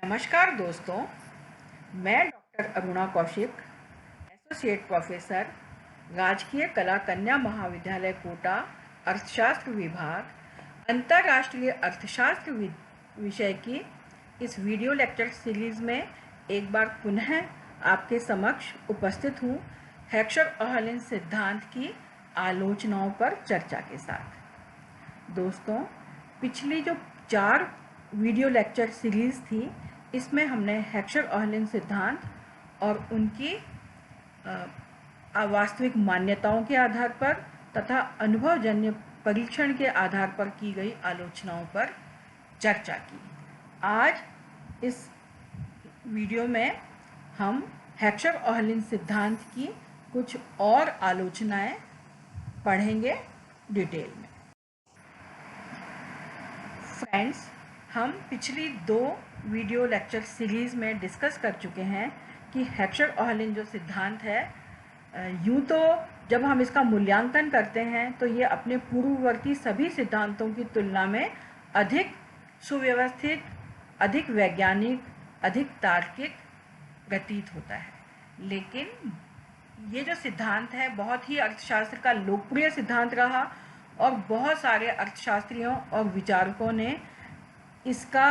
नमस्कार दोस्तों, मैं doctor Aruna Kaushik, associate professor, राजकीय कला कन्या महाविद्यालय कोटा, अर्थशास्त्र विभाग, अंतर्राष्ट्रीय अर्थशास्त्र विषय की इस वीडियो लेक्चर सीरीज़ में एक बार पुनः आपके समक्ष उपस्थित हूँ हेक्सर-ओहलिन सिद्धांत की आलोचनाओं पर चर्चा के साथ। दोस्तों, पिछली जो 4 वीडियो लेक्चर सीरीज़ थी, इसमें हमने हेक्सर-ओहलिन सिद्धांत और उनकी वास्तविक मान्यताओं के आधार पर तथा अनुभवजन्य परीक्षण के आधार पर की गई आलोचनाओं पर चर्चा की। आज इस वीडियो में हम हेक्सर-ओहलिन सिद्धांत की कुछ और आलोचनाएं पढ़ेंगे डिटेल में। फ्रेंड्स, हम पिछली 2 वीडियो लेक्चर सीरीज़ में डिस्कस कर चुके हैं कि हेक्सर-ओहलिन जो सिद्धांत है, यूँ तो जब हम इसका मूल्यांकन करते हैं तो ये अपने पूर्ववर्ती सभी सिद्धांतों की तुलना में अधिक सुव्यवस्थित, अधिक वैज्ञानिक, अधिक तार्किक प्रतीत होता है। लेकिन ये जो सिद्धांत है बहुत ही अर्थशास्त्र का लोकप्रिय सिद्धांत रहा और बहुत सारे अर्थशास्त्रियों और विचारकों ने इसका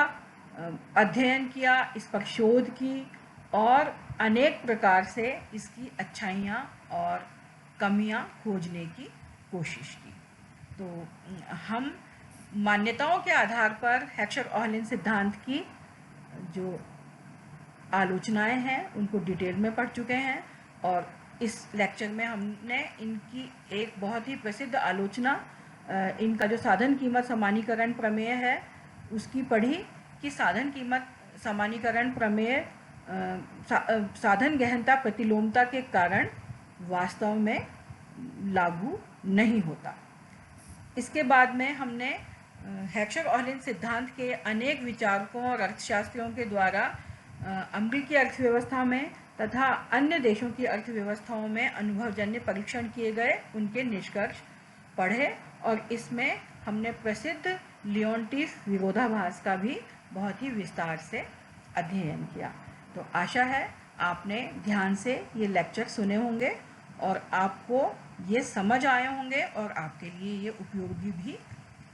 अध्ययन किया, इस पर शोध की और अनेक प्रकार से इसकी अच्छाइयाँ और कमियाँ खोजने की कोशिश की। तो हम मान्यताओं के आधार पर हेक्सर-ओहलिन सिद्धांत की जो आलोचनाएं हैं उनको डिटेल में पढ़ चुके हैं और इस लेक्चर में हमने इनकी एक बहुत ही प्रसिद्ध आलोचना, इनका जो साधन कीमत समानीकरण प्रमेय है उसकी पढ़ी कि साधन कीमत समानीकरण प्रमेय साधन गहनता प्रतिलोमता के कारण वास्तव में लागू नहीं होता। इसके बाद में हमने हेक्सर-ओहलिन सिद्धांत के अनेक विचारकों और अर्थशास्त्रियों के द्वारा अमेरिकी अर्थव्यवस्था में तथा अन्य देशों की अर्थव्यवस्थाओं में अनुभवजन्य परीक्षण किए गए, उनके निष्कर्ष पढ़े और इसमें हमने प्रसिद्ध लियोंटिस विरोधाभास का भी बहुत ही विस्तार से अध्ययन किया। तो आशा है आपने ध्यान से ये लेक्चर सुने होंगे और आपको ये समझ आए होंगे और आपके लिए ये उपयोगी भी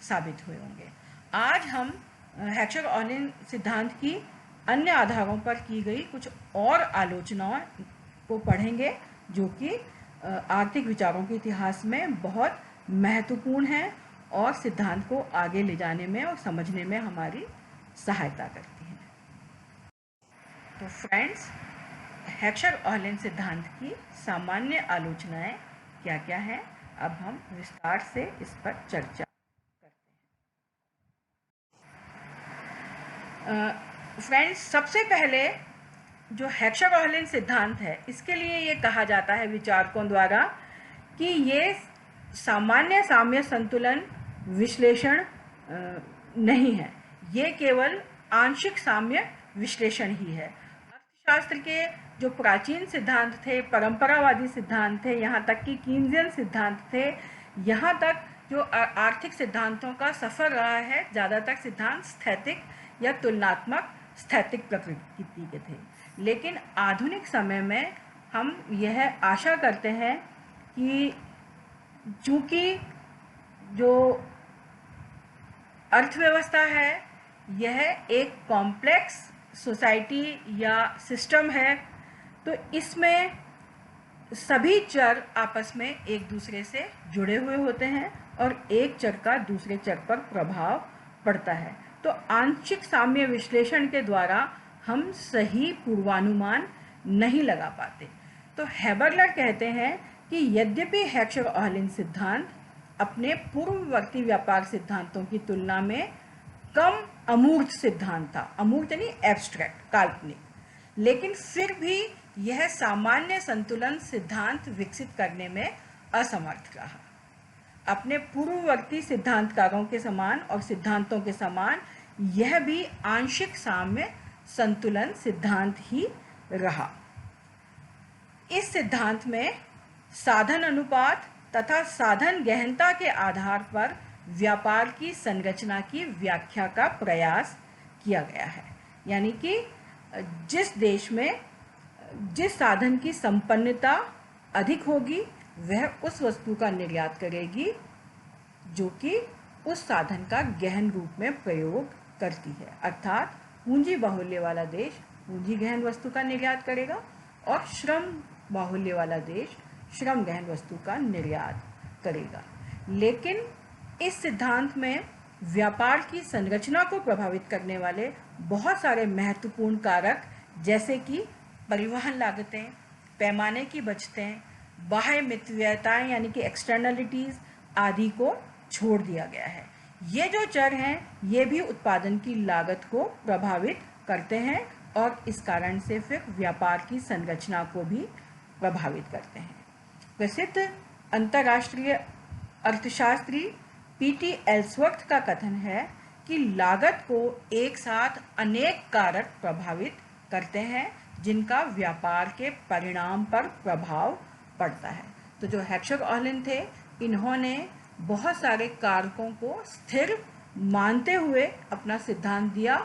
साबित हुए होंगे। आज हम हेक्सर-ओहलिन सिद्धांत की अन्य आधारों पर की गई कुछ और आलोचनाओं को पढ़ेंगे जो कि आर्थिक विचारों के इतिहास में बहुत महत्वपूर्ण है और सिद्धांत को आगे ले जाने में और समझने में हमारी सहायता करती हैं। तो फ्रेंड्स, हेक्सर-ओहलिन सिद्धांत की सामान्य आलोचनाएं क्या क्या हैं, अब हम विस्तार से इस पर चर्चा करते हैं। फ्रेंड्स, सबसे पहले जो हेक्सर-ओहलिन सिद्धांत है, इसके लिए ये कहा जाता है विचारकों द्वारा कि ये सामान्य साम्य संतुलन विश्लेषण नहीं है, ये केवल आंशिक साम्य विश्लेषण ही है। अर्थशास्त्र के जो प्राचीन सिद्धांत थे, परंपरावादी सिद्धांत थे, यहाँ तक कि कीन्सियन सिद्धांत थे, यहाँ तक जो आर्थिक सिद्धांतों का सफ़र रहा है, ज़्यादातर सिद्धांत स्थैतिक या तुलनात्मक स्थैतिक प्रकृति के थे। लेकिन आधुनिक समय में हम यह आशा करते हैं कि चूँकि जो अर्थव्यवस्था है यह एक कॉम्प्लेक्स सोसाइटी या सिस्टम है, तो इसमें सभी चर आपस में एक दूसरे से जुड़े हुए होते हैं और एक चर का दूसरे चर पर प्रभाव पड़ता है। तो आंशिक साम्य विश्लेषण के द्वारा हम सही पूर्वानुमान नहीं लगा पाते। तो हेबरलर कहते हैं कि यद्यपि हेक्सर-ओहलिन सिद्धांत अपने पूर्ववर्ती व्यापार सिद्धांतों की तुलना में कम अमूर्त सिद्धांत था, अमूर्त यानी एब्स्ट्रैक्ट, काल्पनिक, लेकिन फिर भी यह सामान्य संतुलन सिद्धांत विकसित करने में असमर्थ रहा। अपने पूर्ववर्ती सिद्धांतकारों के समान और सिद्धांतों के समान यह भी आंशिक साम्य संतुलन सिद्धांत ही रहा। इस सिद्धांत में साधन अनुपात तथा साधन गहनता के आधार पर व्यापार की संरचना की व्याख्या का प्रयास किया गया है। यानी कि जिस देश में जिस साधन की संपन्नता अधिक होगी वह उस वस्तु का निर्यात करेगी जो कि उस साधन का गहन रूप में प्रयोग करती है। अर्थात पूंजी बाहुल्य वाला देश पूंजी गहन वस्तु का निर्यात करेगा और श्रम बाहुल्य वाला देश श्रम गहन वस्तु का निर्यात करेगा। लेकिन इस सिद्धांत में व्यापार की संरचना को प्रभावित करने वाले बहुत सारे महत्वपूर्ण कारक जैसे कि परिवहन लागतें, पैमाने की बचतें, बाह्य मितव्ययताएं यानी कि एक्सटर्नलिटीज़ आदि को छोड़ दिया गया है। ये जो चर हैं ये भी उत्पादन की लागत को प्रभावित करते हैं और इस कारण से फिर व्यापार की संरचना को भी प्रभावित करते हैं। प्रसिद्ध अंतर्राष्ट्रीय अर्थशास्त्री पीटी एल्सवर्थ का कथन है कि लागत को एक साथ अनेक कारक प्रभावित करते हैं जिनका व्यापार के परिणाम पर प्रभाव पड़ता है। तो जो हेक्सर-ओहलिन थे इन्होंने बहुत सारे कारकों को स्थिर मानते हुए अपना सिद्धांत दिया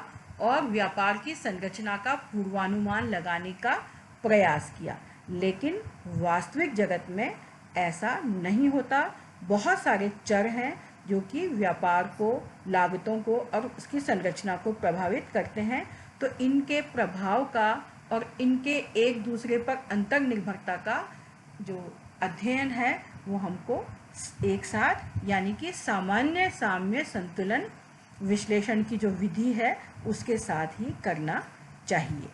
और व्यापार की संरचना का पूर्वानुमान लगाने का प्रयास किया। लेकिन वास्तविक जगत में ऐसा नहीं होता। बहुत सारे चर हैं जो कि व्यापार को, लागतों को और उसकी संरचना को प्रभावित करते हैं। तो इनके प्रभाव का और इनके एक दूसरे पर अंतर्निर्भरता का जो अध्ययन है वो हमको एक साथ यानी कि सामान्य साम्य संतुलन विश्लेषण की जो विधि है उसके साथ ही करना चाहिए।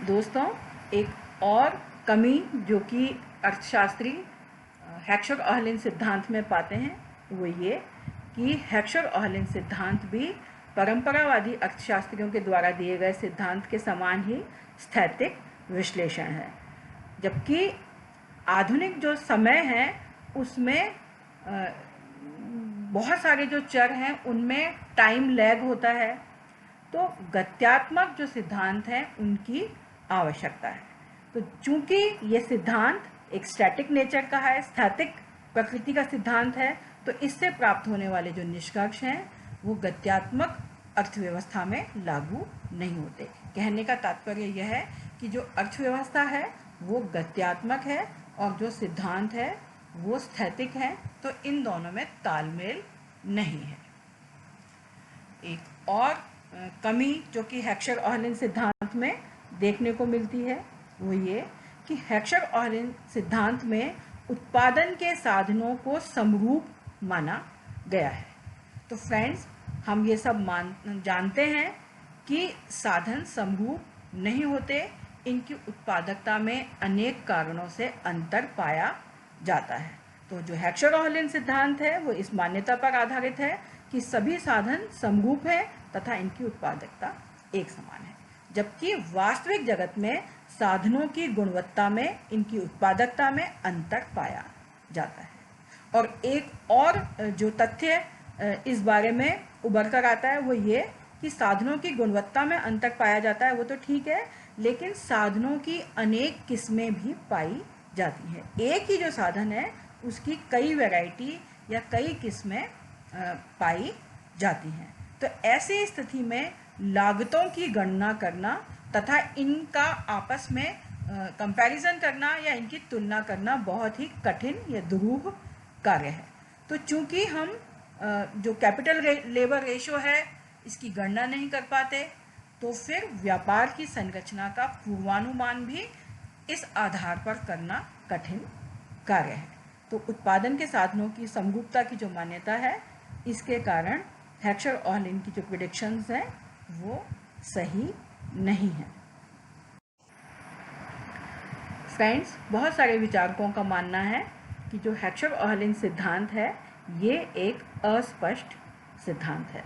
दोस्तों, एक और कमी जो कि अर्थशास्त्री हेक्सर-ओहलिन सिद्धांत में पाते हैं वो ये कि हेक्सर-ओहलिन सिद्धांत भी परंपरावादी अर्थशास्त्रियों के द्वारा दिए गए सिद्धांत के समान ही स्थैतिक विश्लेषण है। जबकि आधुनिक जो समय है उसमें बहुत सारे जो चर हैं उनमें टाइम लैग होता है। तो गत्यात्मक जो सिद्धांत हैं उनकी आवश्यकता है। तो चूंकि ये सिद्धांत एक स्टैटिक नेचर का है, स्थैतिक प्रकृति का सिद्धांत है, तो इससे प्राप्त होने वाले जो निष्कर्ष हैं वो गत्यात्मक अर्थव्यवस्था में लागू नहीं होते। कहने का तात्पर्य यह है कि जो अर्थव्यवस्था है वो गत्यात्मक है और जो सिद्धांत है वो स्थैतिक है। तो इन दोनों में तालमेल नहीं है। एक और कमी जो कि हेक्सर-ओहलिन सिद्धांत में देखने को मिलती है वो ये कि हेक्सर-ओहलिन सिद्धांत में उत्पादन के साधनों को समरूप माना गया है। तो फ्रेंड्स, हम ये सब जानते हैं कि साधन समरूप नहीं होते, इनकी उत्पादकता में अनेक कारणों से अंतर पाया जाता है। तो जो हेक्सर-ओहलिन सिद्धांत है वो इस मान्यता पर आधारित है कि सभी साधन समरूप हैं तथा इनकी उत्पादकता एक समान है। जबकि वास्तविक जगत में साधनों की गुणवत्ता में, इनकी उत्पादकता में अंतर पाया जाता है। और एक और जो तथ्य इस बारे में उभर कर आता है वो ये कि साधनों की गुणवत्ता में अंतर पाया जाता है वो तो ठीक है, लेकिन साधनों की अनेक किस्में भी पाई जाती हैं। एक ही जो साधन है उसकी कई वैरायटी या कई किस्में पाई जाती हैं। तो ऐसी स्थिति में लागतों की गणना करना तथा इनका आपस में कंपैरिजन करना या इनकी तुलना करना बहुत ही कठिन या दुरूह कार्य है। तो चूंकि हम जो कैपिटल लेबर रेशो है इसकी गणना नहीं कर पाते, तो फिर व्यापार की संरचना का पूर्वानुमान भी इस आधार पर करना कठिन कार्य है। तो उत्पादन के साधनों की समरूपता की जो मान्यता है इसके कारण हेक्सर-ओहलिन की जो प्रेडिक्शंस हैं वो सही नहीं है। फ्रेंड्स, बहुत सारे विचारकों का मानना है कि जो हेक्सर-ओहलिन सिद्धांत है ये एक अस्पष्ट सिद्धांत है।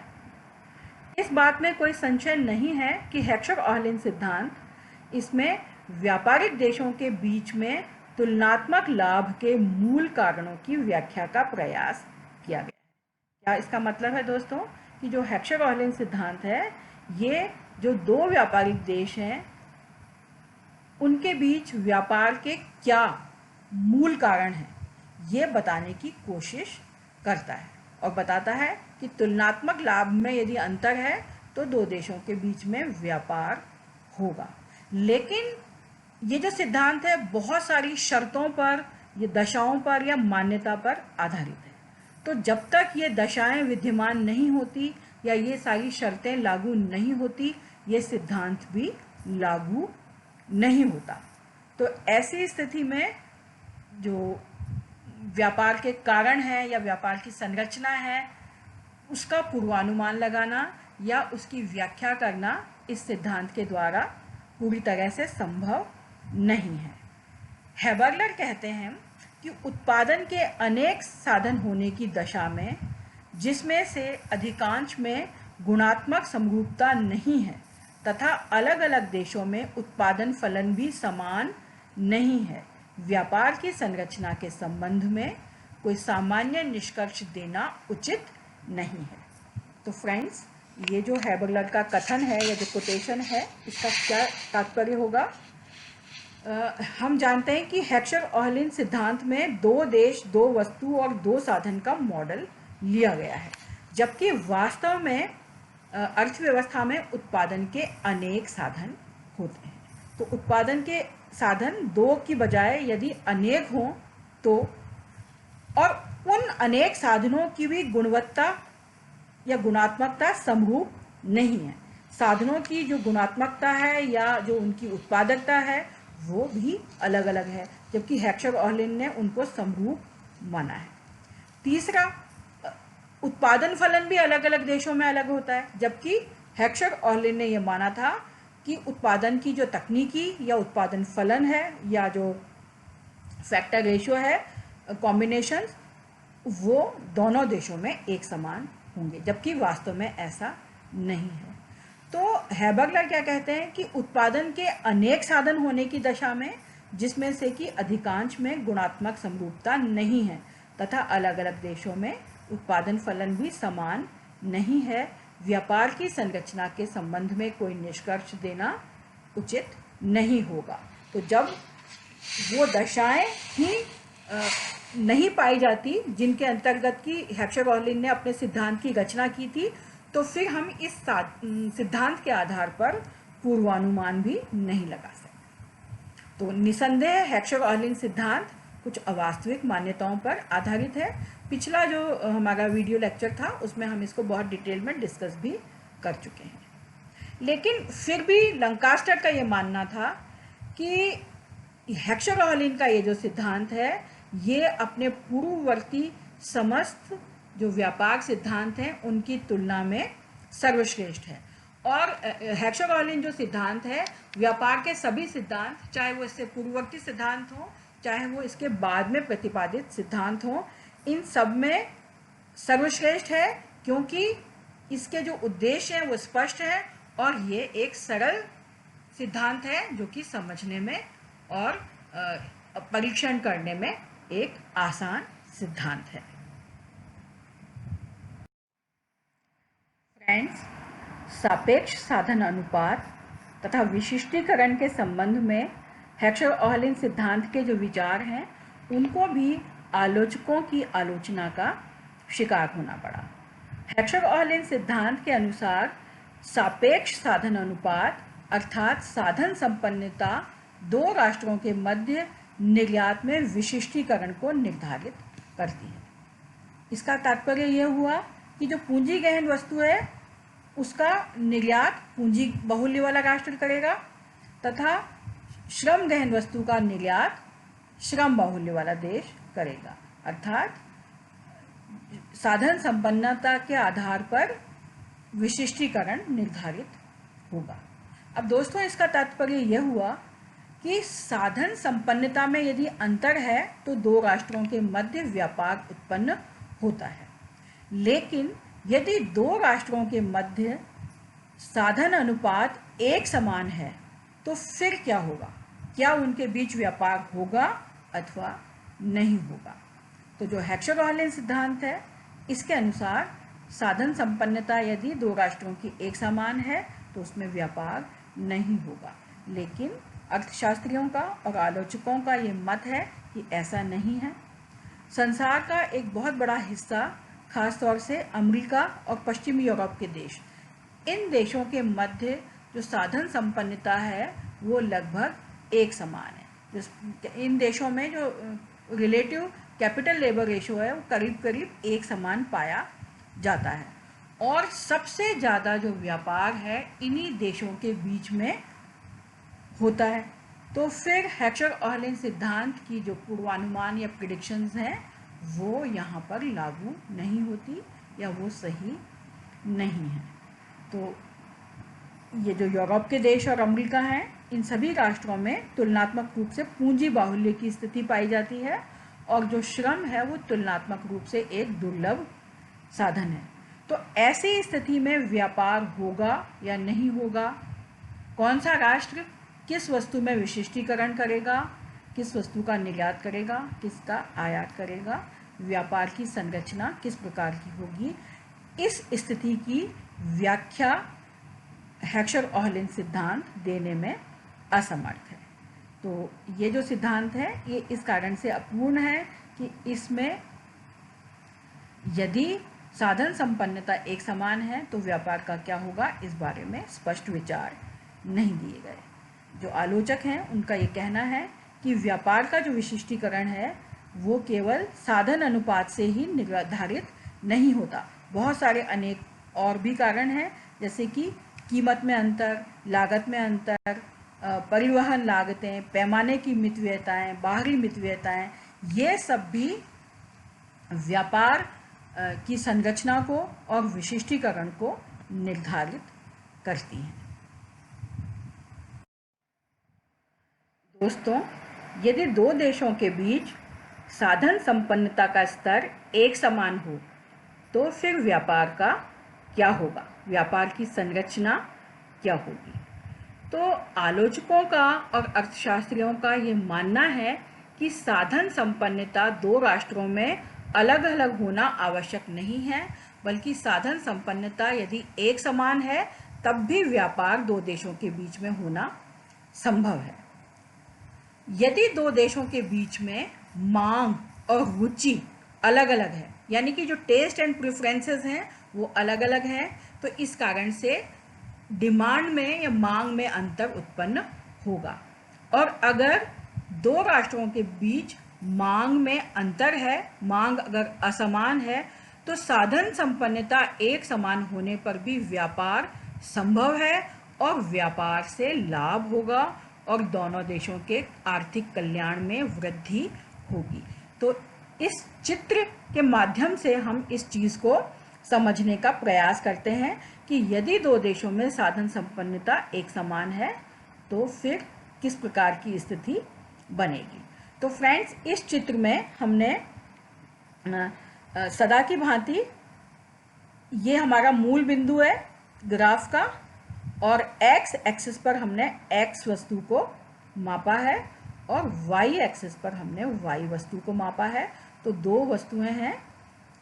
इस बात में कोई संशय नहीं है कि हेक्सर-ओहलिन सिद्धांत इसमें व्यापारिक देशों के बीच में तुलनात्मक लाभ के मूल कारणों की व्याख्या का प्रयास किया गया है। क्या इसका मतलब है दोस्तों कि जो हेक्सर-ओहलिन सिद्धांत है ये जो दो व्यापारिक देश हैं उनके बीच व्यापार के क्या मूल कारण हैं ये बताने की कोशिश करता है और बताता है कि तुलनात्मक लाभ में यदि अंतर है तो दो देशों के बीच में व्यापार होगा। लेकिन ये जो सिद्धांत है बहुत सारी शर्तों पर, ये दशाओं पर या मान्यता पर आधारित है। तो जब तक ये दशाएं विद्यमान नहीं होती या ये सारी शर्तें लागू नहीं होती, ये सिद्धांत भी लागू नहीं होता। तो ऐसी स्थिति में जो व्यापार के कारण है या व्यापार की संरचना है, उसका पूर्वानुमान लगाना या उसकी व्याख्या करना इस सिद्धांत के द्वारा पूरी तरह से संभव नहीं है। हैबर्लर कहते हैं कि उत्पादन के अनेक साधन होने की दशा में, जिसमें से अधिकांश में गुणात्मक समरूपता नहीं है तथा अलग अलग देशों में उत्पादन फलन भी समान नहीं है, व्यापार की संरचना के संबंध में कोई सामान्य निष्कर्ष देना उचित नहीं है। तो फ्रेंड्स, ये जो हैबर्लर का कथन है या जो कोटेशन है, इसका क्या तात्पर्य होगा? हम जानते हैं कि हेक्सचर-ओहलिन सिद्धांत में दो देश, दो वस्तु और दो साधन का मॉडल लिया गया है, जबकि वास्तव में अर्थव्यवस्था में उत्पादन के अनेक साधन होते हैं। तो उत्पादन के साधन दो की बजाय यदि अनेक हों तो, और उन अनेक साधनों की भी गुणवत्ता या गुणात्मकता समरूप नहीं है। साधनों की जो गुणात्मकता है या जो उनकी उत्पादकता है वो भी अलग अलग है, जबकि हेक्सचर-ओहलिन ने उनको समरूप माना है। तीसरा, उत्पादन फलन भी अलग अलग देशों में अलग होता है, जबकि हेक्सचर-ओहलिन ने ये माना था कि उत्पादन की जो तकनीकी या उत्पादन फलन है या जो फैक्टर रेशियो है, कॉम्बिनेशन, वो दोनों देशों में एक समान होंगे, जबकि वास्तव में ऐसा नहीं है। तो हैबर्लर क्या कहते हैं कि उत्पादन के अनेक साधन होने की दशा में, जिसमें से कि अधिकांश में गुणात्मक समरूपता नहीं है तथा अलग अलग देशों में उत्पादन फलन भी समान नहीं है, व्यापार की संरचना के संबंध में कोई निष्कर्ष देना उचित नहीं होगा। तो जब वो दशाएं ही नहीं पाई जाती जिनके अंतर्गत की हेक्सचर-ओहलिन ने अपने सिद्धांत की रचना की थी, तो फिर हम इस सिद्धांत के आधार पर पूर्वानुमान भी नहीं लगा सकते। तो निसंदेह हेक्सचर-ओहलिन सिद्धांत कुछ अवास्तविक मान्यताओं पर आधारित है। पिछला जो हमारा वीडियो लेक्चर था उसमें हम इसको बहुत डिटेल में डिस्कस भी कर चुके हैं। लेकिन फिर भी लंकास्टर का ये मानना था कि हेक्सचर-ओहलिन का ये जो सिद्धांत है ये अपने पूर्ववर्ती समस्त जो व्यापार सिद्धांत हैं उनकी तुलना में सर्वश्रेष्ठ है। और हेक्सचर-ओहलिन जो सिद्धांत है, व्यापार के सभी सिद्धांत, चाहे वो इससे पूर्ववर्ती सिद्धांत हो चाहे वो इसके बाद में प्रतिपादित सिद्धांत हो, इन सब में सर्वश्रेष्ठ है, क्योंकि इसके जो उद्देश्य हैं वो स्पष्ट है और ये एक सरल सिद्धांत है जो कि समझने में और परीक्षण करने में एक आसान सिद्धांत है। फ्रेंड्स, सापेक्ष साधन अनुपात तथा विशिष्टीकरण के संबंध में हेक्सचर-ओहलिन सिद्धांत के जो विचार हैं उनको भी आलोचकों की आलोचना का शिकार होना पड़ा। हेक्सचर-ओहलिन सिद्धांत के अनुसार सापेक्ष साधन अनुपात अर्थात साधन संपन्नता दो राष्ट्रों के मध्य निर्यात में विशिष्टीकरण को निर्धारित करती है। इसका तात्पर्य यह हुआ कि जो पूंजी गहन वस्तु है उसका निर्यात पूंजी बाहुल्य वाला राष्ट्र करेगा तथा श्रम गहन वस्तु का निर्यात श्रम बाहुल्य वाला देश करेगा। अर्थात साधन संपन्नता के आधार पर विशिष्टीकरण निर्धारित होगा। अब दोस्तों, इसका तात्पर्य यह हुआ कि साधन संपन्नता में यदि अंतर है तो दो राष्ट्रों के मध्य व्यापार उत्पन्न होता है, लेकिन यदि दो राष्ट्रों के मध्य साधन अनुपात एक समान है तो फिर क्या होगा? क्या उनके बीच व्यापार होगा अथवा नहीं होगा? तो जो हेक्सचर-ओहलिन सिद्धांत है इसके अनुसार साधन संपन्नता यदि दो राष्ट्रों की एक समान है तो उसमें व्यापार नहीं होगा, लेकिन अर्थशास्त्रियों का और आलोचकों का ये मत है कि ऐसा नहीं है। संसार का एक बहुत बड़ा हिस्सा खास तौर से अमेरिका और पश्चिमी यूरोप के देश, इन देशों के मध्य जो साधन संपन्नता है वो लगभग एक समान है। इन देशों में जो रिलेटिव कैपिटल लेबर रेशियो है वो करीब करीब एक समान पाया जाता है। और सबसे ज़्यादा जो व्यापार है इन्हीं देशों के बीच में होता है। तो फिर हेक्सचर-ओहलेन सिद्धांत की जो पूर्वानुमान या प्रिडिक्शंस हैं वो यहाँ पर लागू नहीं होती या वो सही नहीं है। तो ये जो यूरोप के देश और अमेरिका हैं, इन सभी राष्ट्रों में तुलनात्मक रूप से पूंजी बाहुल्य की स्थिति पाई जाती है और जो श्रम है वो तुलनात्मक रूप से एक दुर्लभ साधन है। तो ऐसी स्थिति में व्यापार होगा या नहीं होगा, कौन सा राष्ट्र किस वस्तु में विशिष्टीकरण करेगा, किस वस्तु का निर्यात करेगा, किसका आयात करेगा, व्यापार की संरचना किस प्रकार की होगी, इस स्थिति की व्याख्या हेक्सचर-ओहलेन सिद्धांत देने में असमर्थ है। तो ये जो सिद्धांत है ये इस कारण से अपूर्ण है कि इसमें यदि साधन संपन्नता एक समान है तो व्यापार का क्या होगा इस बारे में स्पष्ट विचार नहीं दिए गए। जो आलोचक हैं उनका ये कहना है कि व्यापार का जो विशिष्टीकरण है वो केवल साधन अनुपात से ही निर्धारित नहीं होता, बहुत सारे अनेक और भी कारण हैं, जैसे कि कीमत में अंतर, लागत में अंतर, परिवहन लागतें, पैमाने की मितव्ययताएं, बाहरी मितव्ययताएं, ये सब भी व्यापार की संरचना को और विशिष्टीकरण को निर्धारित करती हैं। दोस्तों, यदि दो देशों के बीच साधन संपन्नता का स्तर एक समान हो तो फिर व्यापार का क्या होगा, व्यापार की संरचना क्या होगी। तो आलोचकों का और अर्थशास्त्रियों का ये मानना है कि साधन संपन्नता दो राष्ट्रों में अलग अलग होना आवश्यक नहीं है, बल्कि साधन संपन्नता यदि एक समान है तब भी व्यापार दो देशों के बीच में होना संभव है। यदि दो देशों के बीच में मांग और रुचि अलग अलग है, यानी कि जो टेस्ट एंड प्रेफरेंसेस हैं वो अलग अलग हैं, तो इस कारण से डिमांड में या मांग में अंतर उत्पन्न होगा। और अगर दो राष्ट्रों के बीच मांग में अंतर है, मांग अगर असमान है, तो साधन संपन्नता एक समान होने पर भी व्यापार संभव है और व्यापार से लाभ होगा और दोनों देशों के आर्थिक कल्याण में वृद्धि होगी। तो इस चित्र के माध्यम से हम इस चीज़ को समझने का प्रयास करते हैं कि यदि दो देशों में साधन संपन्नता एक समान है तो फिर किस प्रकार की स्थिति बनेगी। तो फ्रेंड्स, इस चित्र में हमने सदा की भांति ये हमारा मूल बिंदु है ग्राफ का और x एक्सिस पर हमने x वस्तु को मापा है और y एक्सिस पर हमने y वस्तु को मापा है। तो दो वस्तुएं हैं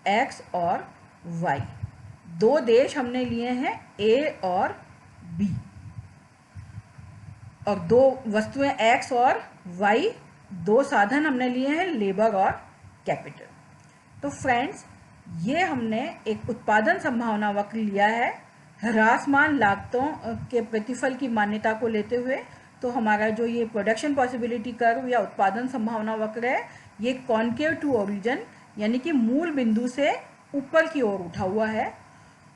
x और y, दो देश हमने लिए हैं A और B और दो वस्तुएं x और y, दो साधन हमने लिए हैं लेबर और कैपिटल। तो फ्रेंड्स, ये हमने एक उत्पादन संभावना वक्र लिया है ह्रासमान लागतों के प्रतिफल की मान्यता को लेते हुए। तो हमारा जो ये प्रोडक्शन पॉसिबिलिटी कर्व या उत्पादन संभावना वक्र है ये कॉन्केव टू ओरिजिन यानी कि मूल बिंदु से ऊपर की ओर उठा हुआ है।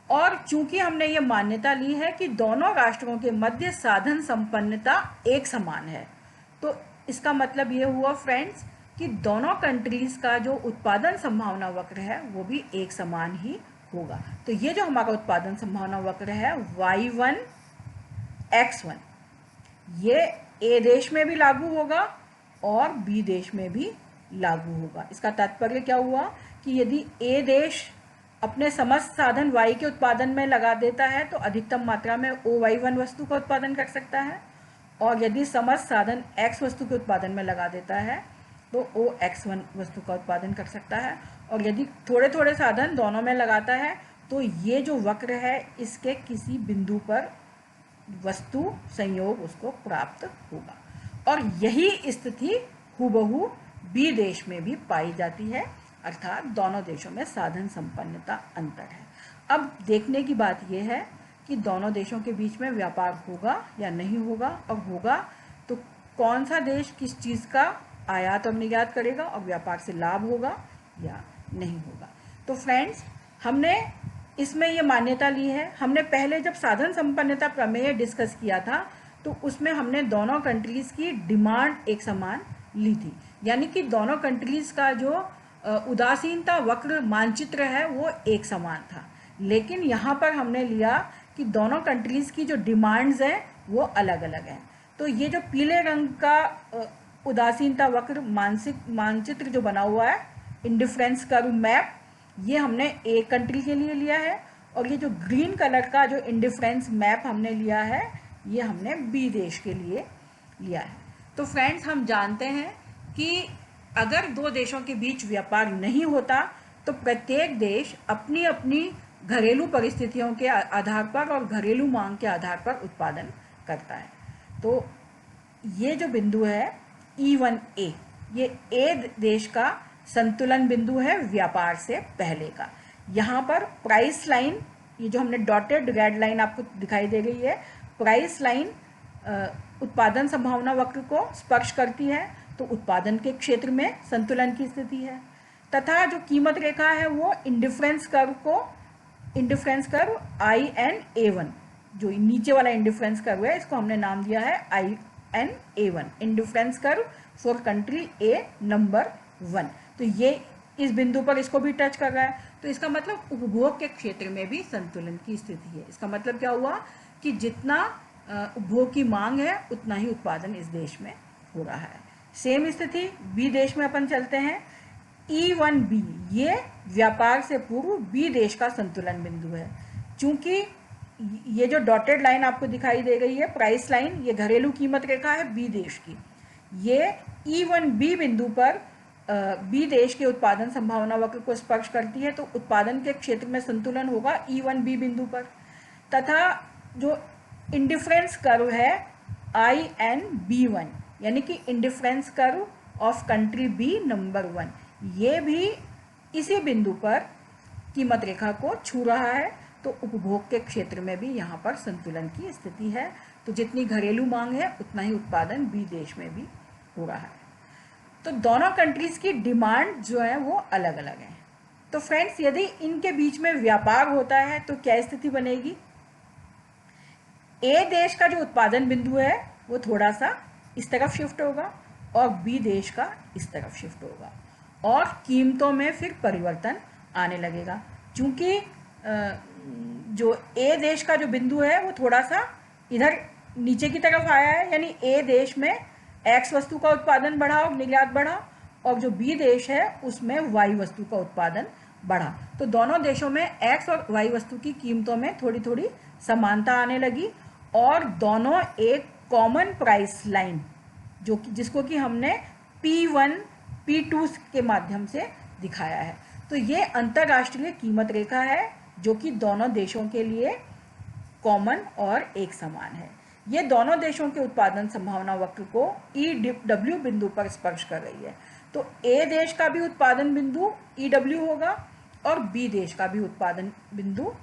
और चूंकि हमने ये मान्यता ली है कि दोनों राष्ट्रों के मध्य साधन संपन्नता एक समान है, तो इसका मतलब ये हुआ फ्रेंड्स कि दोनों कंट्रीज का जो उत्पादन संभावना वक्र है वो भी एक समान ही होगा। तो ये जो हमारा उत्पादन संभावना वक्र है y1 x1, ये A देश में भी लागू होगा और B देश में भी लागू होगा। इसका तात्पर्य क्या हुआ कि यदि A देश अपने समस्त साधन Y के उत्पादन में लगा देता है तो अधिकतम मात्रा में OY1 वस्तु का उत्पादन कर सकता है, और यदि समस्त साधन X वस्तु के उत्पादन में लगा देता है तो OX1 वस्तु का उत्पादन कर सकता है। और यदि थोड़े थोड़े साधन दोनों में लगाता है तो ये जो वक्र है इसके किसी बिंदु पर वस्तु संयोग उसको प्राप्त होगा। और यही स्थिति हूबहू B देश में भी पाई जाती है। अर्थात दोनों देशों में साधन संपन्नता अंतर है। अब देखने की बात यह है कि दोनों देशों के बीच में व्यापार होगा या नहीं होगा, और होगा तो कौन सा देश किस चीज़ का आयात और निर्यात करेगा और व्यापार से लाभ होगा या नहीं होगा। तो फ्रेंड्स, हमने इसमें ये मान्यता ली है। हमने पहले जब साधन संपन्नता प्रमेय डिस्कस किया था तो उसमें हमने दोनों कंट्रीज़ की डिमांड एक समान ली थी, यानी कि दोनों कंट्रीज़ का जो उदासीनता वक्र मानचित्र है वो एक समान था। लेकिन यहाँ पर हमने लिया कि दोनों कंट्रीज़ की जो डिमांड्स हैं वो अलग अलग हैं। तो ये जो पीले रंग का उदासीनता वक्र मानचित्र जो बना हुआ है, इंडिफरेंस कर्व मैप, ये हमने एक कंट्री के लिए लिया है, और ये जो ग्रीन कलर का जो इंडिफरेंस मैप हमने लिया है ये हमने बी देश के लिए लिया है। तो फ्रेंड्स, हम जानते हैं कि अगर दो देशों के बीच व्यापार नहीं होता तो प्रत्येक देश अपनी अपनी घरेलू परिस्थितियों के आधार पर और घरेलू मांग के आधार पर उत्पादन करता है। तो ये जो बिंदु है E1A, ये ए देश का संतुलन बिंदु है व्यापार से पहले का। यहाँ पर प्राइस लाइन, ये जो हमने डॉटेड रेड लाइन आपको दिखाई दे रही है, प्राइस लाइन उत्पादन संभावना वक्र को स्पर्श करती है, तो उत्पादन के क्षेत्र में संतुलन की स्थिति है। तथा जो कीमत रेखा है वो इंडिफरेंस कर्व INA1, जो नीचे वाला इंडिफरेंस कर्व है इसको हमने नाम दिया है INA1, indifference curve for country A number 1। तो ये इस बिंदु पर इसको भी टच कर रहा है। तो इसका मतलब उपभोग के क्षेत्र में भी संतुलन की स्थिति है। इसका मतलब क्या हुआ कि जितना उपभोग की मांग है उतना ही उत्पादन इस देश में हो रहा है। सेम स्थिति बी देश में अपन चलते हैं। E1B, ये व्यापार से पूर्व बी देश का संतुलन बिंदु है। चूंकि ये जो डॉटेड लाइन आपको दिखाई दे रही है, प्राइस लाइन, ये घरेलू कीमत रेखा है बी देश की। ये E1B बिंदु पर बी देश के उत्पादन संभावना वक्र को स्पर्श करती है, तो उत्पादन के क्षेत्र में संतुलन होगा E1B बिंदु पर। तथा जो इंडिफरेंस कर्व है INB1, यानी कि indifference curve of country B number 1, ये भी इसी बिंदु पर कीमत रेखा को छू रहा है, तो उपभोग के क्षेत्र में भी यहाँ पर संतुलन की स्थिति है। तो जितनी घरेलू मांग है उतना ही उत्पादन बी देश में भी हो रहा है। तो दोनों कंट्रीज की डिमांड जो है वो अलग अलग है। तो फ्रेंड्स, यदि इनके बीच में व्यापार होता है तो क्या स्थिति बनेगी? ए देश का जो उत्पादन बिंदु है वो थोड़ा सा इस तरफ शिफ्ट होगा और बी देश का इस तरफ शिफ्ट होगा, और कीमतों में फिर परिवर्तन आने लगेगा। क्योंकि जो ए देश का जो बिंदु है वो थोड़ा सा इधर नीचे की तरफ आया है, यानी ए देश में एक्स वस्तु का उत्पादन बढ़ा और निर्यात बढ़ा, और जो बी देश है उसमें वाई वस्तु का उत्पादन बढ़ा। तो दोनों देशों में एक्स और वाई वस्तु की कीमतों में थोड़ी थोड़ी समानता आने लगी, और दोनों एक कॉमन प्राइस लाइन जिसको कि हमने P1 P2 के माध्यम से दिखाया है। तो ये अंतर्राष्ट्रीय कीमत रेखा है जो कि दोनों देशों के लिए कॉमन और एक समान है। ये दोनों देशों के उत्पादन संभावना वक्र को EW बिंदु पर स्पर्श कर रही है। तो ए देश का भी उत्पादन बिंदु EW होगा और बी देश का भी उत्पादन बिंदु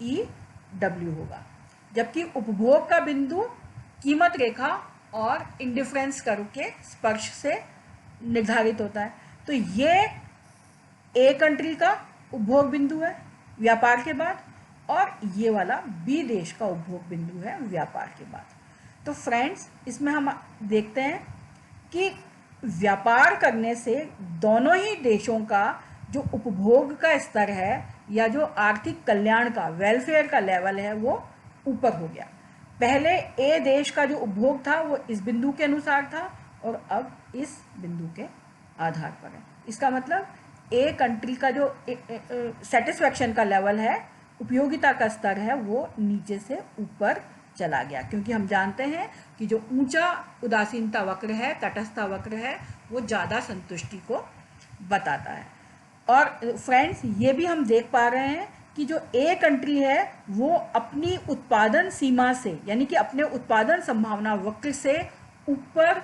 EW होगा, जबकि उपभोग का बिंदु कीमत रेखा और इंडिफरेंस कर्व के स्पर्श से निर्धारित होता है। तो ये ए कंट्री का उपभोग बिंदु है व्यापार के बाद, और ये वाला बी देश का उपभोग बिंदु है व्यापार के बाद। तो फ्रेंड्स, इसमें हम देखते हैं कि व्यापार करने से दोनों ही देशों का जो उपभोग का स्तर है या जो आर्थिक कल्याण का, वेलफेयर का लेवल है, वो ऊपर हो गया। पहले ए देश का जो उपभोग था वो इस बिंदु के अनुसार था और अब इस बिंदु के आधार पर है। इसका मतलब ए कंट्री का जो सेटिस्फैक्शन का लेवल है, उपयोगिता का स्तर है, वो नीचे से ऊपर चला गया, क्योंकि हम जानते हैं कि जो ऊंचा उदासीनता वक्र है, तटस्थता वक्र है, वो ज़्यादा संतुष्टि को बताता है। और फ्रेंड्स, ये भी हम देख पा रहे हैं कि जो ए कंट्री है वो अपनी उत्पादन सीमा से, यानी कि अपने उत्पादन संभावना वक्र से ऊपर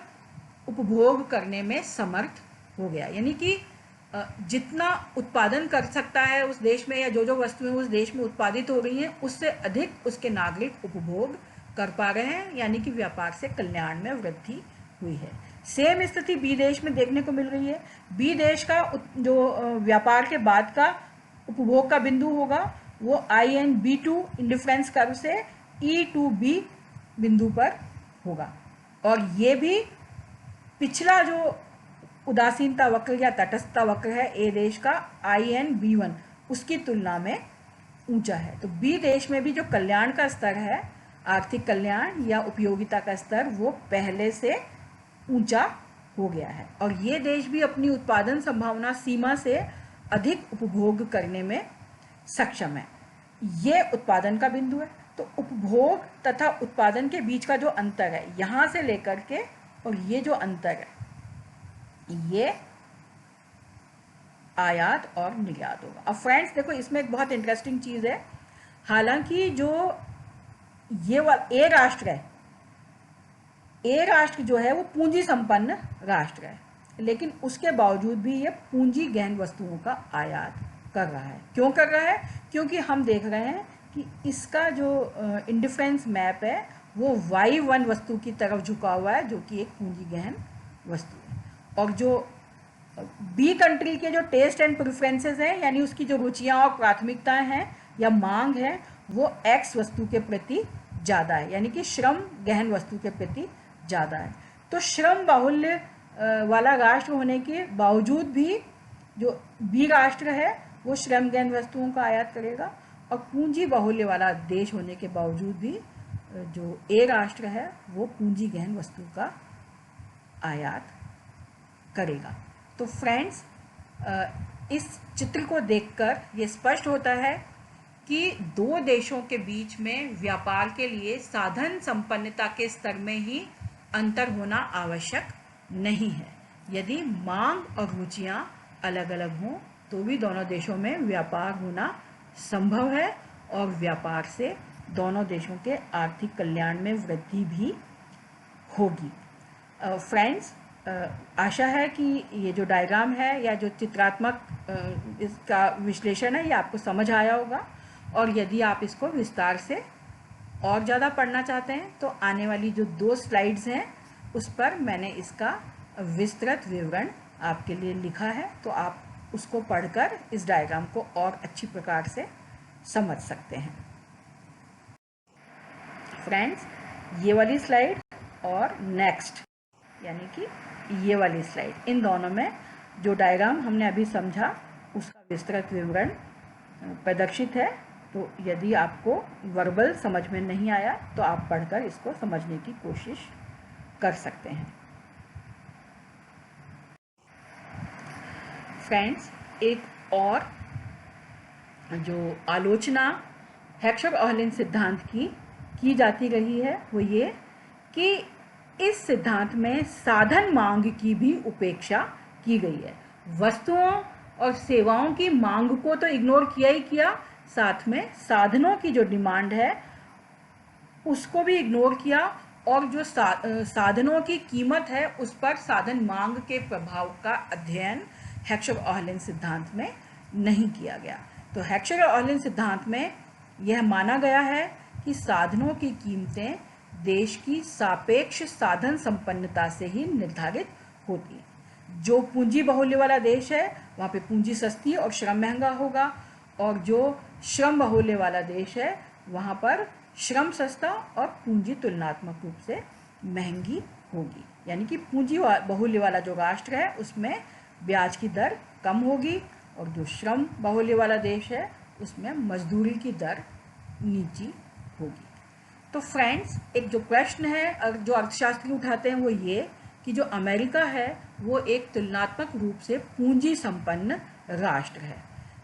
उपभोग करने में समर्थ हो गया। यानी कि जितना उत्पादन कर सकता है उस देश में, या जो वस्तुएं उस देश में उत्पादित हो रही हैं, उससे अधिक उसके नागरिक उपभोग कर पा रहे हैं, यानी कि व्यापार से कल्याण में वृद्धि हुई है। सेम स्थिति बी देश में देखने को मिल रही है। बी देश का जो व्यापार के बाद का उपभोग का बिंदु होगा वो INB2 इंडिफरेंस कर्व से E2B बिंदु पर होगा, और ये भी पिछला जो उदासीनता वक्र या तटस्थता वक्र है ए देश का INB1 उसकी तुलना में ऊंचा है। तो बी देश में भी जो कल्याण का स्तर है, आर्थिक कल्याण या उपयोगिता का स्तर, वो पहले से ऊंचा हो गया है, और ये देश भी अपनी उत्पादन संभावना सीमा से अधिक उपभोग करने में सक्षम है। ये उत्पादन का बिंदु है। तो उपभोग तथा उत्पादन के बीच का जो अंतर है यहाँ से लेकर के, और ये जो अंतर है ये आयात और निर्यात होगा। अब फ्रेंड्स देखो, इसमें एक बहुत इंटरेस्टिंग चीज़ है। हालांकि जो ये ए राष्ट्र है, ए राष्ट्र जो है वो पूंजी संपन्न राष्ट्र है, लेकिन उसके बावजूद भी ये पूंजी गहन वस्तुओं का आयात कर रहा है। क्यों कर रहा है? क्योंकि हम देख रहे हैं कि इसका जो इंडिफरेंस मैप है वो Y1 वस्तु की तरफ झुका हुआ है, जो कि एक पूंजी गहन वस्तु है। और जो बी कंट्री के जो टेस्ट एंड प्रेफरेंसेस हैं, यानी उसकी जो रुचियां और प्राथमिकताएं हैं या मांग है, वो X वस्तु के प्रति ज़्यादा है, यानी कि श्रम गहन वस्तु के प्रति ज़्यादा है। तो श्रम बाहुल्य वाला राष्ट्र होने के बावजूद भी जो बी राष्ट्र है वो श्रम गहन वस्तुओं का आयात करेगा, और पूंजी बाहुल्य वाला देश होने के बावजूद भी जो ए राष्ट्र है वो पूंजी गहन वस्तु का आयात करेगा। तो फ्रेंड्स, इस चित्र को देखकर ये स्पष्ट होता है कि दो देशों के बीच में व्यापार के लिए साधन संपन्नता के स्तर में ही अंतर होना आवश्यक नहीं है। यदि मांग और रुचियां अलग अलग हों तो भी दोनों देशों में व्यापार होना संभव है, और व्यापार से दोनों देशों के आर्थिक कल्याण में वृद्धि भी होगी। फ्रेंड्स, आशा है कि ये जो डायग्राम है या जो चित्रात्मक इसका विश्लेषण है ये आपको समझ आया होगा, और यदि आप इसको विस्तार से और ज़्यादा पढ़ना चाहते हैं तो आने वाली जो 2 स्लाइड्स हैं उस पर मैंने इसका विस्तृत विवरण आपके लिए लिखा है, तो आप उसको पढ़कर इस डायग्राम को और अच्छी प्रकार से समझ सकते हैं। फ्रेंड्स, ये वाली स्लाइड और नेक्स्ट यानी कि ये वाली स्लाइड, इन दोनों में जो डायग्राम हमने अभी समझा उसका विस्तृत विवरण प्रदर्शित है। तो यदि आपको वर्बल समझ में नहीं आया तो आप पढ़कर इसको समझने की कोशिश कर सकते हैं। फ्रेंड्स, एक और जो आलोचना हेक्सचर-ओहलिन सिद्धांत की जाती रही है वो ये कि इस सिद्धांत में साधन मांग की भी उपेक्षा की गई है। वस्तुओं और सेवाओं की मांग को तो इग्नोर किया ही किया, साथ में साधनों की जो डिमांड है उसको भी इग्नोर किया, और जो साधनों की कीमत है उस पर साधन मांग के प्रभाव का अध्ययन हेक्सचर-ओहलिन सिद्धांत में नहीं किया गया। तो हेक्सचर-ओहलिन सिद्धांत में यह माना गया है कि साधनों की कीमतें देश की सापेक्ष साधन संपन्नता से ही निर्धारित होती है। जो पूंजी बाहुल्य वाला देश है वहाँ पे पूंजी सस्ती और श्रम महंगा होगा, और जो श्रम बाहुल्य वाला देश है वहाँ पर श्रम सस्ता और पूंजी तुलनात्मक रूप से महंगी होगी। यानी कि पूंजी बाहुल्य वाला जो राष्ट्र है उसमें ब्याज की दर कम होगी, और जो श्रम बाहुल्य वाला देश है उसमें मजदूरी की दर नीची होगी। तो फ्रेंड्स, एक जो प्रश्न है जो अर्थशास्त्री उठाते हैं वो ये कि जो अमेरिका है वो एक तुलनात्मक रूप से पूंजी संपन्न राष्ट्र है।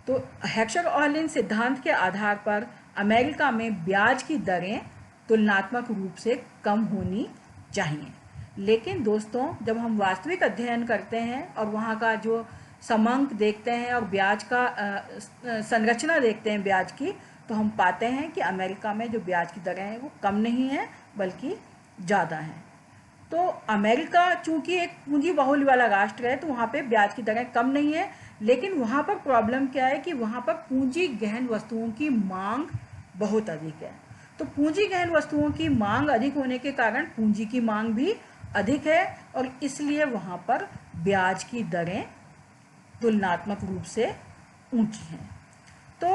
तो हेक्सचर-ओहलिन सिद्धांत के आधार पर अमेरिका में ब्याज की दरें तुलनात्मक रूप से कम होनी चाहिए। लेकिन दोस्तों, जब हम वास्तविक अध्ययन करते हैं और वहाँ का जो समांक देखते हैं और ब्याज का संरचना देखते हैं ब्याज की, तो हम पाते हैं कि अमेरिका में जो ब्याज की दरें हैं वो कम नहीं है बल्कि ज़्यादा हैं। तो अमेरिका चूंकि एक पूंजी बाहुल्य वाला राष्ट्र है तो वहाँ पे ब्याज की दरें कम नहीं है, लेकिन वहाँ पर प्रॉब्लम क्या है कि वहाँ पर पूंजी गहन वस्तुओं की मांग बहुत अधिक है। तो पूंजी गहन वस्तुओं की मांग अधिक होने के कारण पूंजी की मांग भी अधिक है और इसलिए वहाँ पर ब्याज की दरें तुलनात्मक रूप से ऊंची हैं। तो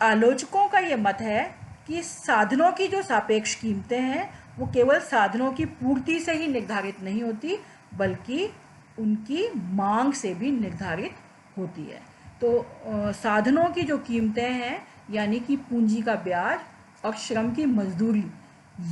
आलोचकों का ये मत है कि साधनों की जो सापेक्ष कीमतें हैं वो केवल साधनों की पूर्ति से ही निर्धारित नहीं होती, बल्कि उनकी मांग से भी निर्धारित होती है। तो साधनों की जो कीमतें हैं यानी कि पूंजी का ब्याज और श्रम की मजदूरी,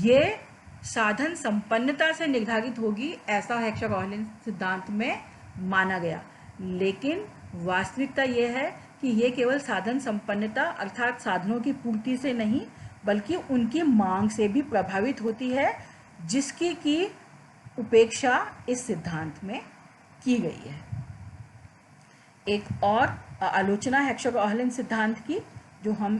ये साधन संपन्नता से निर्धारित होगी, ऐसा हेक्सर-ओहलिन सिद्धांत में माना गया। लेकिन वास्तविकता ये है कि ये केवल साधन संपन्नता अर्थात साधनों की पूर्ति से नहीं बल्कि उनकी मांग से भी प्रभावित होती है, जिसकी की उपेक्षा इस सिद्धांत में की गई है। एक और आलोचना हेक्सर-ओहलिन सिद्धांत की जो हम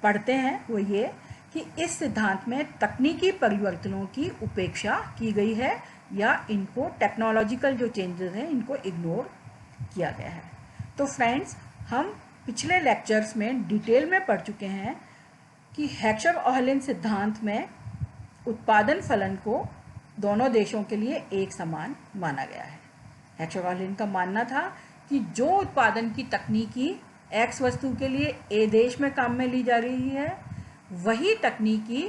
पढ़ते हैं वो ये कि इस सिद्धांत में तकनीकी परिवर्तनों की उपेक्षा की गई है या इनको टेक्नोलॉजिकल जो चेंजेस हैं इनको इग्नोर किया गया है। तो फ्रेंड्स, हम पिछले लेक्चर्स में डिटेल में पढ़ चुके हैं कि हेक्सर-ओहलिन सिद्धांत में उत्पादन फलन को दोनों देशों के लिए एक समान माना गया है। हेक्सर-ओहलिन का मानना था कि जो उत्पादन की तकनीकी एक्स वस्तु के लिए ए देश में काम में ली जा रही है, वही तकनीकी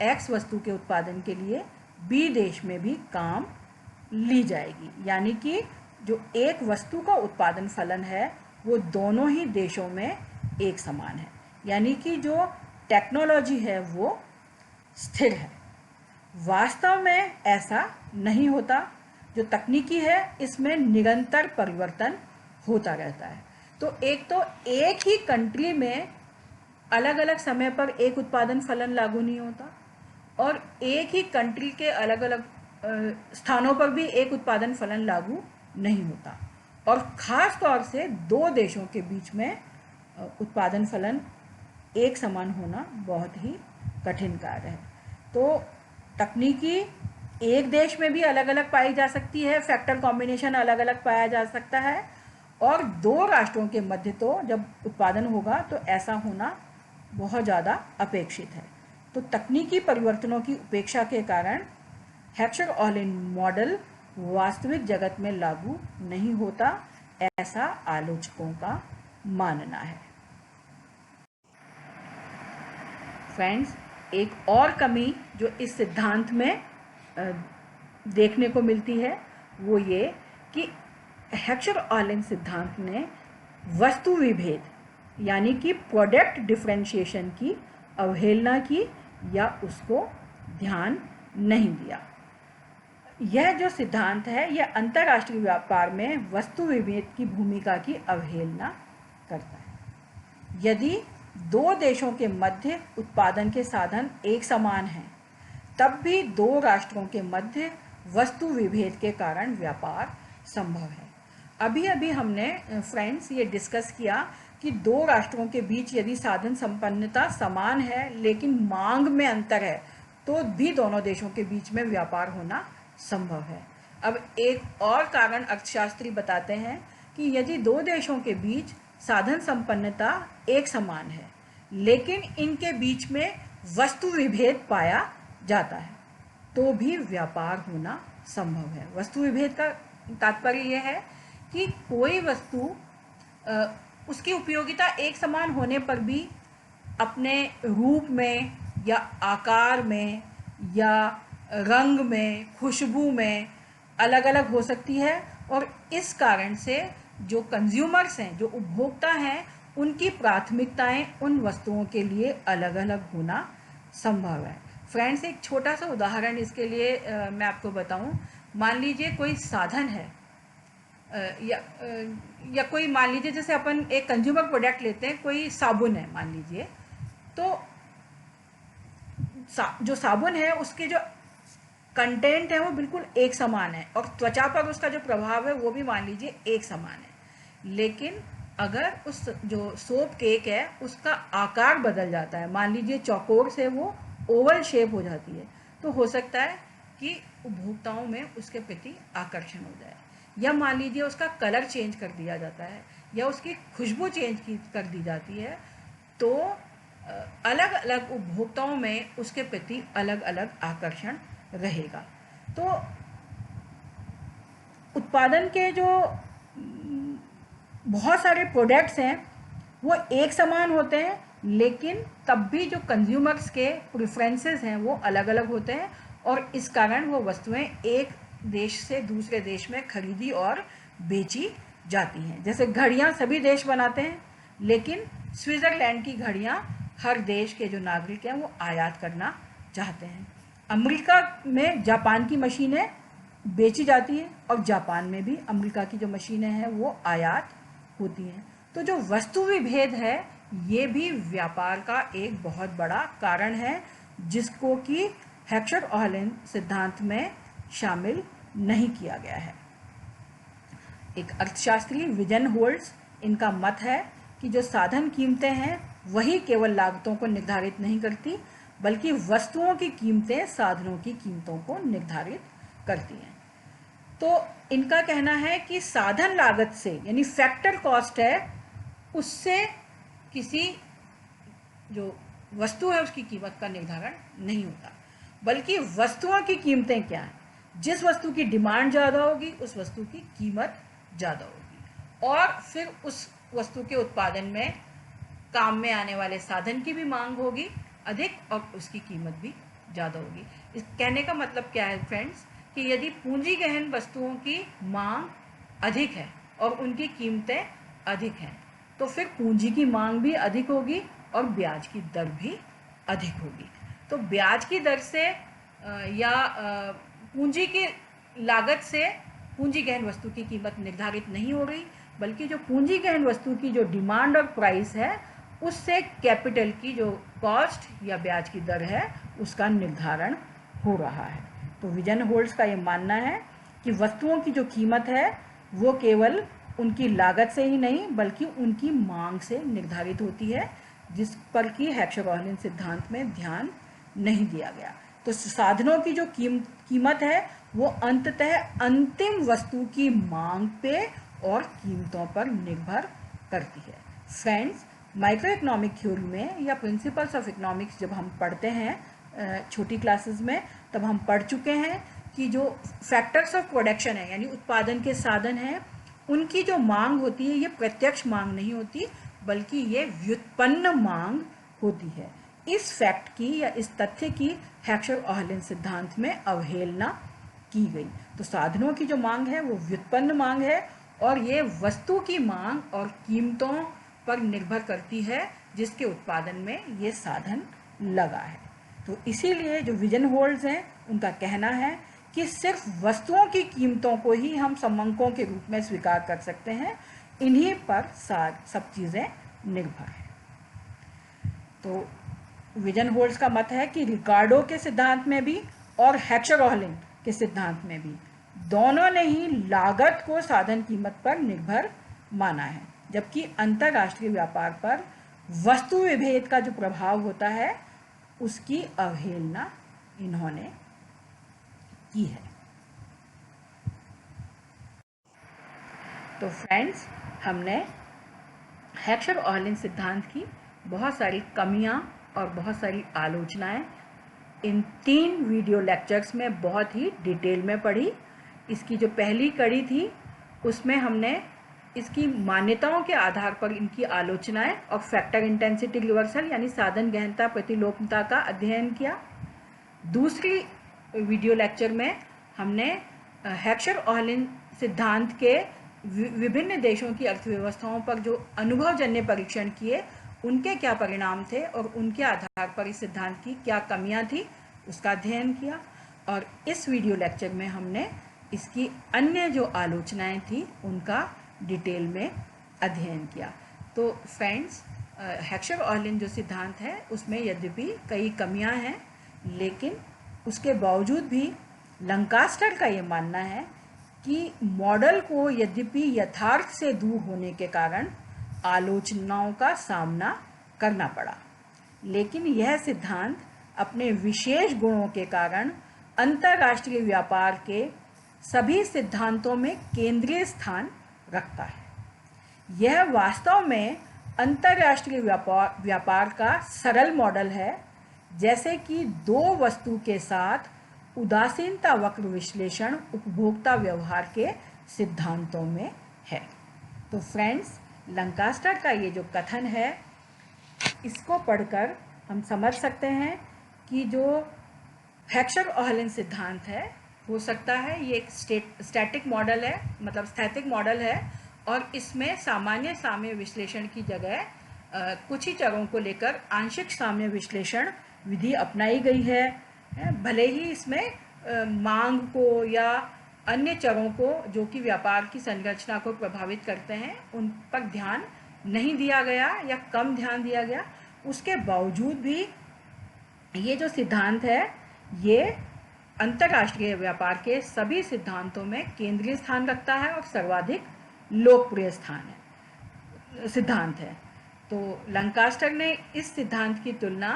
एक्स वस्तु के उत्पादन के लिए बी देश में भी काम ली जाएगी। यानी कि जो एक वस्तु का उत्पादन फलन है वो दोनों ही देशों में एक समान है। यानी कि जो टेक्नोलॉजी है वो स्थिर है। वास्तव में ऐसा नहीं होता। जो तकनीकी है इसमें निरंतर परिवर्तन होता रहता है। तो एक ही कंट्री में अलग अलग समय पर एक उत्पादन फलन लागू नहीं होता और एक ही कंट्री के अलग अलग स्थानों पर भी एक उत्पादन फलन लागू नहीं होता। और ख़ास तौर से दो देशों के बीच में उत्पादन फलन एक समान होना बहुत ही कठिन कार्य है। तो तकनीकी एक देश में भी अलग अलग पाई जा सकती है, फैक्टर कॉम्बिनेशन अलग अलग पाया जा सकता है, और दो राष्ट्रों के मध्य तो जब उत्पादन होगा तो ऐसा होना बहुत ज़्यादा अपेक्षित है। तो तकनीकी परिवर्तनों की उपेक्षा के कारण हेक्सर-ओहलिन मॉडल वास्तविक जगत में लागू नहीं होता, ऐसा आलोचकों का मानना है। फ्रेंड्स, एक और कमी जो इस सिद्धांत में देखने को मिलती है वो ये कि हेक्सर-ओहलिन सिद्धांत ने वस्तु विभेद यानी कि प्रोडक्ट डिफरेंशिएशन की अवहेलना की या उसको ध्यान नहीं दिया। यह जो सिद्धांत है यह अंतर्राष्ट्रीय व्यापार में वस्तु विभेद की भूमिका की अवहेलना करता है। यदि दो देशों के मध्य उत्पादन के साधन एक समान हैं, तब भी दो राष्ट्रों के मध्य वस्तु विभेद के कारण व्यापार संभव है। अभी अभी हमने फ्रेंड्स ये डिस्कस किया कि दो राष्ट्रों के बीच यदि साधन संपन्नता समान है लेकिन मांग में अंतर है तो भी दोनों देशों के बीच में व्यापार होना संभव है। अब एक और कारण अर्थशास्त्री बताते हैं कि यदि दो देशों के बीच साधन संपन्नता एक समान है लेकिन इनके बीच में वस्तु विभेद पाया जाता है तो भी व्यापार होना संभव है। वस्तु विभेद का तात्पर्य यह है कि कोई वस्तु उसकी उपयोगिता एक समान होने पर भी अपने रूप में या आकार में या रंग में, खुशबू में अलग अलग हो सकती है और इस कारण से जो कंज्यूमर्स हैं, जो उपभोक्ता हैं, उनकी प्राथमिकताएं उन वस्तुओं के लिए अलग अलग होना संभव है। फ्रेंड्स, एक छोटा सा उदाहरण इसके लिए मैं आपको बताऊं। मान लीजिए कोई साधन है या कोई, मान लीजिए जैसे अपन एक कंज्यूमर प्रोडक्ट लेते हैं, कोई साबुन है मान लीजिए, तो जो साबुन है उसके जो कंटेंट है वो बिल्कुल एक समान है और त्वचा पर उसका जो प्रभाव है वो भी मान लीजिए एक समान है। लेकिन अगर उस जो सोप केक है उसका आकार बदल जाता है, मान लीजिए चौकोर से वो ओवल शेप हो जाती है, तो हो सकता है कि उपभोक्ताओं में उसके प्रति आकर्षण हो जाए। या मान लीजिए उसका कलर चेंज कर दिया जाता है या उसकी खुशबू कर दी जाती है, तो अलग अलग उपभोक्ताओं में उसके प्रति अलग अलग आकर्षण रहेगा। तो उत्पादन के जो बहुत सारे प्रोडक्ट्स हैं वो एक समान होते हैं, लेकिन तब भी जो कंज्यूमर्स के प्रेफरेंसेस हैं वो अलग अलग होते हैं, और इस कारण वो वस्तुएं एक देश से दूसरे देश में खरीदी और बेची जाती हैं। जैसे घड़ियां सभी देश बनाते हैं, लेकिन स्विट्ज़रलैंड की घड़ियां हर देश के जो नागरिक हैं वो आयात करना चाहते हैं। अमेरिका में जापान की मशीनें बेची जाती हैं और जापान में भी अमेरिका की जो मशीनें हैं वो आयात होती हैं। तो जो वस्तु विभेद है ये भी व्यापार का एक बहुत बड़ा कारण है, जिसको कि हेक्सचर-ओहलन सिद्धांत में शामिल नहीं किया गया है। एक अर्थशास्त्री विजन होल्ड्स, इनका मत है कि जो साधन कीमतें हैं वही केवल लागतों को निर्धारित नहीं करती, बल्कि वस्तुओं की कीमतें साधनों की कीमतों को निर्धारित करती हैं। तो इनका कहना है कि साधन लागत से, यानी फैक्टर कॉस्ट है, उससे किसी जो वस्तु है उसकी कीमत का निर्धारण नहीं होता, बल्कि वस्तुओं की कीमतें क्या हैं। जिस वस्तु की डिमांड ज़्यादा होगी उस वस्तु की कीमत ज़्यादा होगी, और फिर उस वस्तु के उत्पादन में काम में आने वाले साधन की भी मांग होगी अधिक और उसकी कीमत भी ज़्यादा होगी। इस कहने का मतलब क्या है फ्रेंड्स, कि यदि पूंजी गहन वस्तुओं की मांग अधिक है और उनकी कीमतें अधिक हैं, तो फिर पूंजी की मांग भी अधिक होगी और ब्याज की दर भी अधिक होगी। तो ब्याज की दर से या पूंजी की लागत से पूंजी गहन वस्तु की कीमत निर्धारित नहीं हो रही, बल्कि जो पूंजी गहन वस्तु की जो डिमांड और प्राइस है उससे कैपिटल की जो कॉस्ट या ब्याज की दर है उसका निर्धारण हो रहा है। तो विजन होल्ड्स का ये मानना है कि वस्तुओं की जो कीमत है वो केवल उनकी लागत से ही नहीं बल्कि उनकी मांग से निर्धारित होती है, जिस पर कि हेक्सचर-ओहलन सिद्धांत में ध्यान नहीं दिया गया। तो साधनों की जो कीमत है वो अंततः अंतिम वस्तु की मांग पे और कीमतों पर निर्भर करती है। फ्रेंड्स, माइक्रो इकोनॉमिक थ्योरी में या प्रिंसिपल्स ऑफ इकोनॉमिक्स जब हम पढ़ते हैं छोटी क्लासेस में, तब हम पढ़ चुके हैं कि जो फैक्टर्स ऑफ प्रोडक्शन है, यानी उत्पादन के साधन हैं, उनकी जो मांग होती है ये प्रत्यक्ष मांग नहीं होती, बल्कि ये व्युत्पन्न मांग होती है। इस फैक्ट की या इस तथ्य की हेक्सचर-ओहलन सिद्धांत में अवहेलना की गई। तो साधनों की जो मांग है वो व्युत्पन्न मांग है, और ये वस्तु की मांग और कीमतों पर निर्भर करती है जिसके उत्पादन में ये साधन लगा है। तो इसीलिए जो विजन होल्ड्स हैं उनका कहना है कि सिर्फ वस्तुओं की कीमतों को ही हम समंकों के रूप में स्वीकार कर सकते हैं, इन्हीं पर सब चीज़ें निर्भर हैं। तो विजन होल्ड्स का मत है कि रिकार्डो के सिद्धांत में भी और हेक्सचर-ओहलन के सिद्धांत में भी दोनों ने ही लागत को साधन कीमत पर निर्भर माना है, जबकि अंतर्राष्ट्रीय व्यापार पर वस्तु विभेद का जो प्रभाव होता है उसकी अवहेलना इन्होंने की है। तो फ्रेंड्स, हमने हेक्सचर-ओहलन सिद्धांत की बहुत सारी कमियां और बहुत सारी आलोचनाएं इन 3 वीडियो लेक्चर्स में बहुत ही डिटेल में पढ़ी। इसकी जो पहली कड़ी थी उसमें हमने इसकी मान्यताओं के आधार पर इनकी आलोचनाएं और फैक्टर इंटेंसिटी रिवर्सल यानी साधन गहनता प्रतिलोमता का अध्ययन किया। दूसरी वीडियो लेक्चर में हमने हेक्सचर-ओहलन सिद्धांत के विभिन्न देशों की अर्थव्यवस्थाओं पर जो अनुभवजन्य परीक्षण किए उनके क्या परिणाम थे और उनके आधार पर इस सिद्धांत की क्या कमियां थी उसका अध्ययन किया। और इस वीडियो लेक्चर में हमने इसकी अन्य जो आलोचनाएं थी उनका डिटेल में अध्ययन किया। तो फ्रेंड्स, हेक्सचर-ओहलन जो सिद्धांत है उसमें यद्यपि कई कमियां हैं, लेकिन उसके बावजूद भी लंकास्टर का ये मानना है कि मॉडल को यद्यपि यथार्थ से दूर होने के कारण आलोचनाओं का सामना करना पड़ा, लेकिन यह सिद्धांत अपने विशेष गुणों के कारण अंतर्राष्ट्रीय व्यापार के सभी सिद्धांतों में केंद्रीय स्थान रखता है। यह वास्तव में अंतर्राष्ट्रीय व्यापार का सरल मॉडल है, जैसे कि दो वस्तु के साथ उदासीनता वक्र विश्लेषण उपभोक्ता व्यवहार के सिद्धांतों में है। तो फ्रेंड्स, लंकास्टर का ये जो कथन है, इसको पढ़कर हम समझ सकते हैं कि जो हेक्सचर-ओहलन सिद्धांत है, हो सकता है ये एक स्टैटिक मॉडल है, मतलब स्थैतिक मॉडल है, और इसमें सामान्य साम्य विश्लेषण की जगह कुछ ही चरों को लेकर आंशिक साम्य विश्लेषण विधि अपनाई गई है। भले ही इसमें मांग को या अन्य चरों को जो कि व्यापार की संरचना को प्रभावित करते हैं उन पर ध्यान नहीं दिया गया या कम ध्यान दिया गया, उसके बावजूद भी ये जो सिद्धांत है ये अंतर्राष्ट्रीय व्यापार के सभी सिद्धांतों में केंद्रीय स्थान रखता है और सर्वाधिक लोकप्रिय सिद्धांत है। तो लंकास्टर ने इस सिद्धांत की तुलना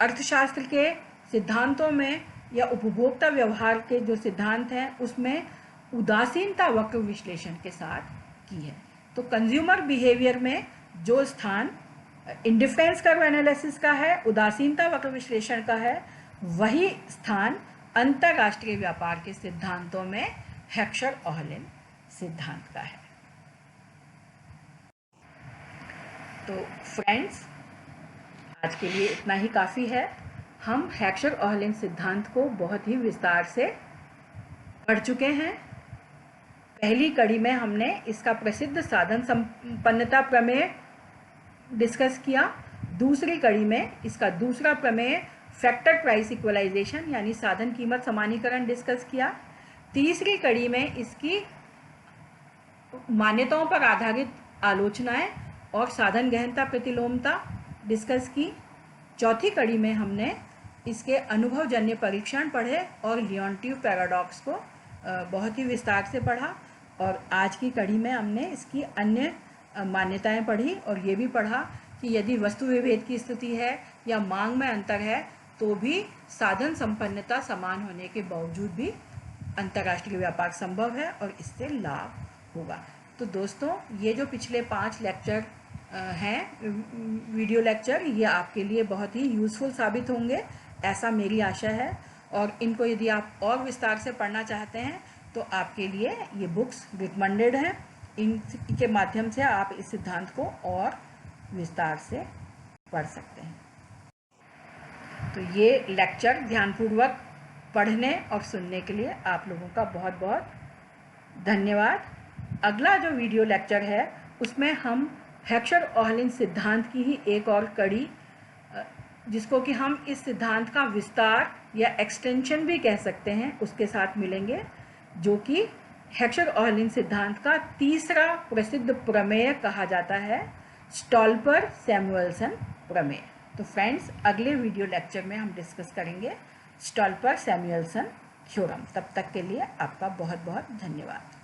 अर्थशास्त्र के सिद्धांतों में या उपभोक्ता व्यवहार के जो सिद्धांत हैं उसमें उदासीनता वक्र विश्लेषण के साथ की है। तो कंज्यूमर बिहेवियर में जो स्थान इंडिफरेंस कर्व एनालिसिस का है, उदासीनता वक्र विश्लेषण का है, वही स्थान अंतर्राष्ट्रीय व्यापार के सिद्धांतों में हेक्सचर-ओहलन सिद्धांत का है। तो फ्रेंड्स, आज के लिए इतना ही काफ़ी है। हम हेक्सचर-ओहलन सिद्धांत को बहुत ही विस्तार से पढ़ चुके हैं। पहली कड़ी में हमने इसका प्रसिद्ध साधन संपन्नता प्रमेय डिस्कस किया। दूसरी कड़ी में इसका दूसरा प्रमेय फैक्टर प्राइस इक्वलाइजेशन यानी साधन कीमत समानीकरण डिस्कस किया। तीसरी कड़ी में इसकी मान्यताओं पर आधारित आलोचनाएं और साधन गहनता प्रतिलोमता डिस्कस की। चौथी कड़ी में हमने इसके अनुभवजन्य परीक्षण पढ़े और लियोनटिव पैराडॉक्स को बहुत ही विस्तार से पढ़ा। और आज की कड़ी में हमने इसकी अन्य मान्यताएं पढ़ी और ये भी पढ़ा कि यदि वस्तु विभेद की स्थिति है या मांग में अंतर है तो भी साधन संपन्नता समान होने के बावजूद भी अंतर्राष्ट्रीय व्यापार संभव है और इससे लाभ होगा। तो दोस्तों, ये जो पिछले 5 लेक्चर हैं, वीडियो लेक्चर, ये आपके लिए बहुत ही यूज़फुल साबित होंगे, ऐसा मेरी आशा है। और इनको यदि आप और विस्तार से पढ़ना चाहते हैं तो आपके लिए ये बुक्स रिकमेंडेड हैं। इनके माध्यम से आप इस सिद्धांत को और विस्तार से पढ़ सकते हैं। तो ये लेक्चर ध्यानपूर्वक पढ़ने और सुनने के लिए आप लोगों का बहुत बहुत धन्यवाद। अगला जो वीडियो लेक्चर है उसमें हम हेक्सचर-ओहलन सिद्धांत की ही एक और कड़ी, जिसको कि हम इस सिद्धांत का विस्तार या एक्सटेंशन भी कह सकते हैं, उसके साथ मिलेंगे, जो कि हेक्सचर-ओहलन सिद्धांत का तीसरा प्रसिद्ध प्रमेय कहा जाता है, स्टॉल्पर-सैमुएल्सन प्रमेय। तो फ्रेंड्स, अगले वीडियो लेक्चर में हम डिस्कस करेंगे स्टॉल्पर-सैमुएल्सन थ्योरम। तब तक के लिए आपका बहुत बहुत धन्यवाद।